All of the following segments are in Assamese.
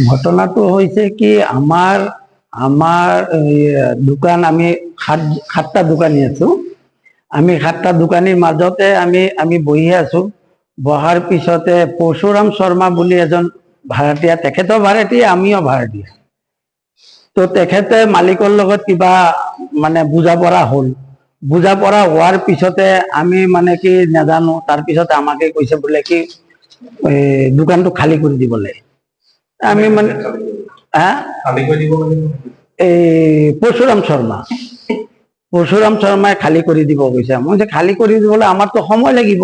ঘটনাটো হৈছে কি আমাৰ দোকান আমি সাতটা দোকানী আছো। আমি সাতটা দোকানীৰ মাজতে আমি বহি আছো। বহাৰ পিছতে পৰশুৰাম শৰ্মা বুলি এজন ভাড়াতীয়া, তেখেতৰ ভাড়াতীয়া, আমিও ভাড়াতীয়া। তো তেখেতে মালিকৰ লগত কিবা মানে বুজা পৰা হ'ল। বুজা পৰা হোৱাৰ পিছতে আমি মানে কি নাজানো, তাৰপিছতে আমাকে কৈছে বোলে কি দোকানটো খালী কৰি দিবলৈ। আমি মানে পৰশুৰাম শৰ্মাই খালী কৰি দিব কৈছে। মই যে খালী কৰি দিবলৈ আমাৰতো সময় লাগিব,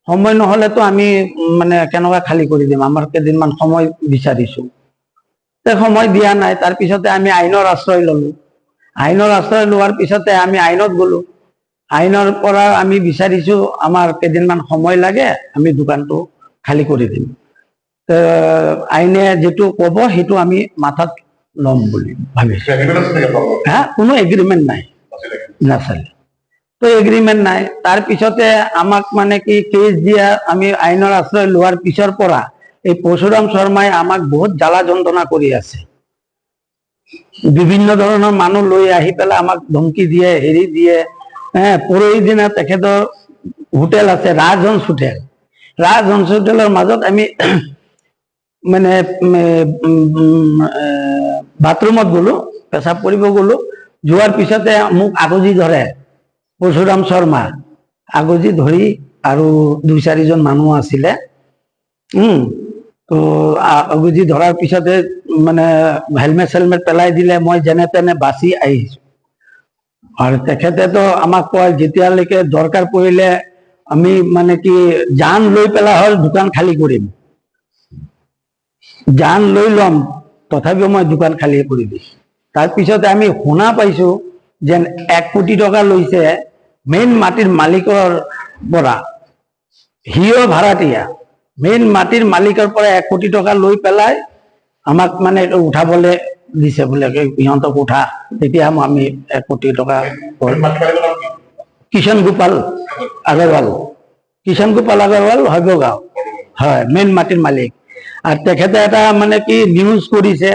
সময় নহ'লেতো আমি মানে কেনেকুৱা খালী কৰি দিম, আমাৰ কেইদিনমান সময় বিচাৰিছো। সময় দিয়া নাই। তাৰপিছতে আমি আইনৰ আশ্ৰয় ললো। আইনৰ আশ্ৰয় লোৱাৰ পিছতে আমি আইনত গলো। আইনৰ পৰা আমি বিচাৰিছো আমাৰ কেইদিনমান সময় লাগে, আমি দোকানটো খালী কৰি দিম। আইনে যেটো ক'ব সেইটো আমি মাথাত ল'ম বুলি ভাবিছো। কোনো এগ্ৰিমেণ্ট নাই, নাচালে তো এগ্ৰিমেণ্ট নাই। তাৰপিছতে আমাক মানে কি কেছ দিয়া, আমি আইনৰ আশ্ৰয় লোৱাৰ পিছৰ পৰা এই পৰশুৰাম শৰ্মাই আমাক বহুত জ্বালা যন্ত্ৰণা কৰি আছে। বিভিন্ন ধৰণৰ মানুহ লৈ আহি পেলাই আমাক ধমকি দিয়ে, হেৰি দিয়ে। পৰহি দিনা তেখেতৰ হোটেল আছে, ৰাজহংস হোটেল। ৰাজহংস হোটেলৰ মাজত আমি মানে বাথৰুমত গলো, পেচাব কৰিব গলো। যোৱাৰ পিছতে মোক আগজি ধৰে পৰশুৰাম শৰ্মা, আগজি ধৰি আৰু 2-4জন মানুহ আছিলে। তো আগজি ধৰাৰ পিছতে মানে হেলমেট চেলমেট পেলাই দিলে। মই যেনে তেনে বাচি আহিছো। আৰু তেখেতেতো আমাক কয় যেতিয়ালৈকে দৰকাৰ পৰিলে আমি মানে কি জান লৈ পেলাই হয় দোকান খালী কৰিম, জান লৈ ল'ম, তথাপিও মই দোকান খালী কৰি দিম। তাৰপিছতে আমি শুনা পাইছো যেন 1 কোটি টকা লৈছে মেইন মাটিৰ মালিকৰ পৰা। সিও ভাড়াতীয়া, মেইন মাটিৰ মালিকৰ পৰা 1 কোটি টকা লৈ পেলাই আমাক মানে উঠাবলৈ দিছে বোলে, সিহঁতক উঠা। তেতিয়া আমি 1 কোটি টকা কিষণ গোপাল আগৰৱাল, হয়গাঁও, হয়, মেইন মাটিৰ মালিক। আৰু তেখেতে এটা মানে কি নিউজ কৰিছে,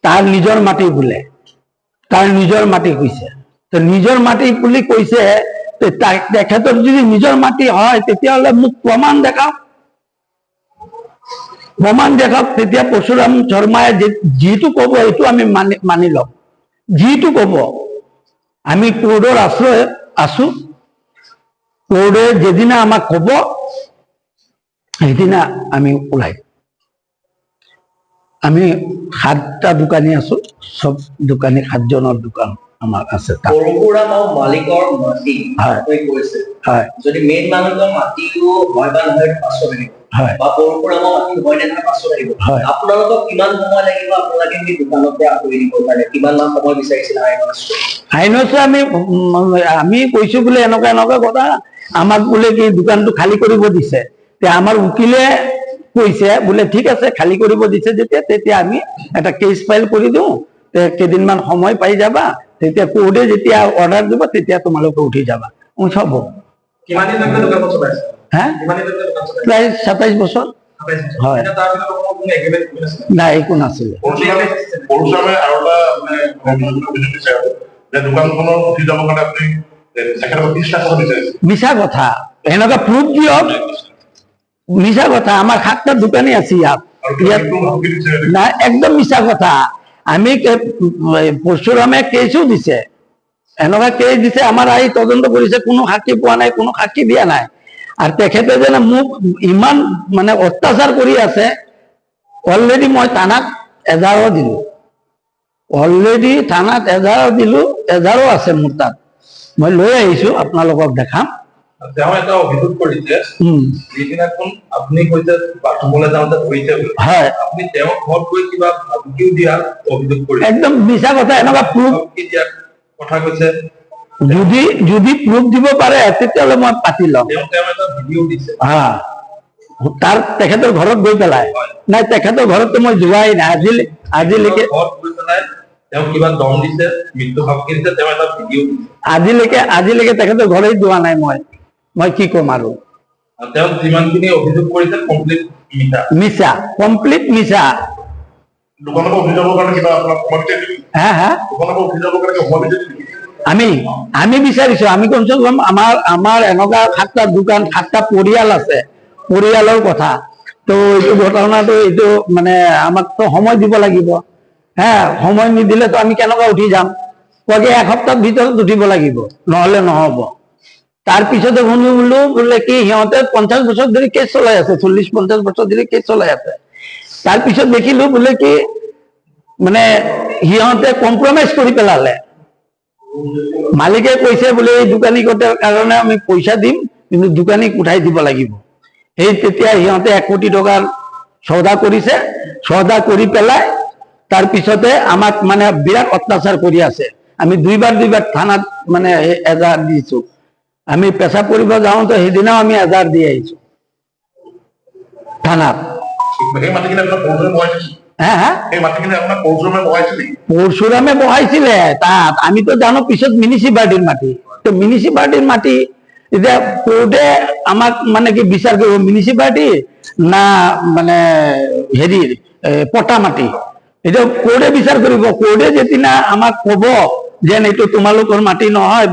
তাৰ নিজৰ মাটি বোলে, তাৰ নিজৰ মাটি কৈছে। তো নিজৰ মাটি বুলি কৈছে, তেখেতৰ যদি নিজৰ মাটি হয় তেতিয়াহ'লে মোক প্ৰমাণ দেখাওক। তেতিয়া পৰশুৰাম শৰ্মাই যিটো ক'ব সেইটো আমি মানি ল'ম। যিটো ক'ব, আমি কোৰ্টৰ আশ্ৰয়ত আছো। কোৰ্টে যেদিনা আমাক ক'ব সেইদিনা আমি ওলাই। আমি 7টা দোকানী আছো, সব দোকানী 7জনৰ দোকান আমাৰ আছে। পৰশুৰাম মালিকৰ মাটি কৈছে, যদি মেইন মালিকৰ মাটিটো হয় বা নহয় পাছত আহিব, বা পৰশুৰামৰ মাটি হয় নে নহয় পাছত আহিব, আপোনালোকক কিমান সময় লাগিব আপোনালোকে এই দোকানৰ পৰা আঁতৰি দিবৰ কাৰণে? কিমান মান সময় বিচাৰিছিল আইনত? আমি কৈছো বোলে এনেকুৱা কথা, আমাক বোলে কি দোকানটো খালী কৰিব দিছে। আমাৰ উকিলে কৈছে বোলে ঠিক আছে, খালী কৰিব দিছে তেতিয়া আমি এটা কেছ ফাইল কৰি দিওঁ, কেইদিনমান সময় পাই যাবা, তেতিয়া কোৰ্টে যেতিয়া অৰ্ডাৰ দিব তেতিয়া তোমালোকে উঠি যাবা। সব প্ৰায় 27 বছৰ। হয়, নাই, একো নাছিলে। মিছা কথা, এনেকুৱা প্ৰুফ দিয়ক। মিছা কথা, আমাৰ 7টা দোকানী আছে ইয়াত। নাই, একদম মিছা কথা। আমি পৰশুৰামে কেছো দিছে, এনেকুৱা কেছ দিছে, আমাৰ আহি তদন্ত কৰিছে, কোনো সাক্ষী পোৱা নাই, কোনো সাক্ষী দিয়া নাই। আৰু তেখেতে যেনে মোক ইমান মানে অত্যাচাৰ কৰি আছে। অলৰেডি মই থানাত এজাহাৰো দিলো, এজাহাৰো আছে মোৰ তাত। মই লৈ আহিছো, আপোনালোকক দেখাম। তেওঁ এটা অভিযোগ কৰিছে, যিদিনাখন আপুনি কৈছে বাথৰুমলৈ যাওঁতে ধৰিছে, হয়, আপুনি তেওঁৰ ঘৰত গৈ কিবা ভাবুকিও দিয়াৰ অভিযোগ কৰিছে। একদম মিছা কথা, এনেকুৱা প্ৰুফ দিয়াৰ কথা কৈছে। যদি প্ৰুফ দিব পাৰে তেতিয়াহ'লে মই পাতি ল'ম। তেওঁ এটা ভিডিঅ' দিছে, তেখেতৰ ঘৰত গৈ পেলাই। নাই, তেখেতৰ ঘৰততো মই যোৱাই নাই আজিলৈকে। তেওঁ কিবা দম দিছে, মৃত্যু ভাবুকি দিছে, তেওঁ এটা ভিডিঅ' দিছে। আজিলৈকে তেখেতৰ ঘৰে যোৱা নাই। মই কি ক'ম আৰু? তেওঁ যিমানখিনি অভিযোগ কৰিছে কমপ্লিট মিছা। মিছা, কমপ্লিট মিছা। দোকানৰ পৰা উঠি যাবৰ কাৰণে কিবা আপোনাক সময় দিছে নেকি? দোকানৰ পৰা উঠি যাবৰ কাৰণে সময় দিছে নেকি? আমি বিচাৰিছো, আমি কমচে কম আমাৰ এনেকুৱা 7টা দোকান 7টা পৰিয়াল আছে, পৰিয়ালৰ কথা তো এইটো ঘটনাটো এইটো মানে আমাকতো সময় দিব লাগিব। সময় নিদিলেতো আমি কেনেকুৱা উঠি যাম? কয়ে এসপ্তাহৰ ভিতৰত উঠিব লাগিব, নহলে নহব। তাৰপিছতে শুনিলো বোলে কি সিহঁতে 50 বছৰ ধৰি কেছ চলাই আছে, 40-50 বছৰ ধৰি কেছ চলাই আছে। তাৰপিছত দেখিলো বোলে কি মানে সিহঁতে কম্প্ৰমাইজ কৰি পেলালে। মালিকে কৈছে বোলে এই দোকানীকেইটাৰ কাৰণে আমি পইচা দিম, কিন্তু দোকানীক উঠাই দিব লাগিব। সেই তেতিয়া সিহঁতে 1 কোটি টকাৰ সৌদা কৰিছে, সৌদা কৰি পেলাই তাৰপিছতে আমাক মানে বিৰাট অত্যাচাৰ কৰি আছে। আমি দুইবাৰ থানাত মানে এজাহাৰ দিছো। আমি পেচাব কৰিব যাওঁতে সেইদিনাও আমি এজাহাৰ দি আহিছো থানাত। সেই মাটিখিনি আপোনাক পৰশুৰামে বহাইছিল? সেই মাটিখিনি আপোনাক পৰশুৰামে বহাইছিল? পৰশুৰামে বহাইছিলে তাত, আমিতো জানো পিছত মিউনিচিপালিটিৰ মাটি। তো মিউনিচিপালিটিৰ মাটি এতিয়া কোৰ্টে আমাক মানে কি বিচাৰ কৰিব, মিউনিচিপালিটি না মানে হেৰিৰ পটা মাটি। এতিয়া কোৰ্টে বিচাৰ কৰিব। কোৰ্টে যেদিনা আমাক কব যে এইটো তোমালোকৰ মাটি নহয়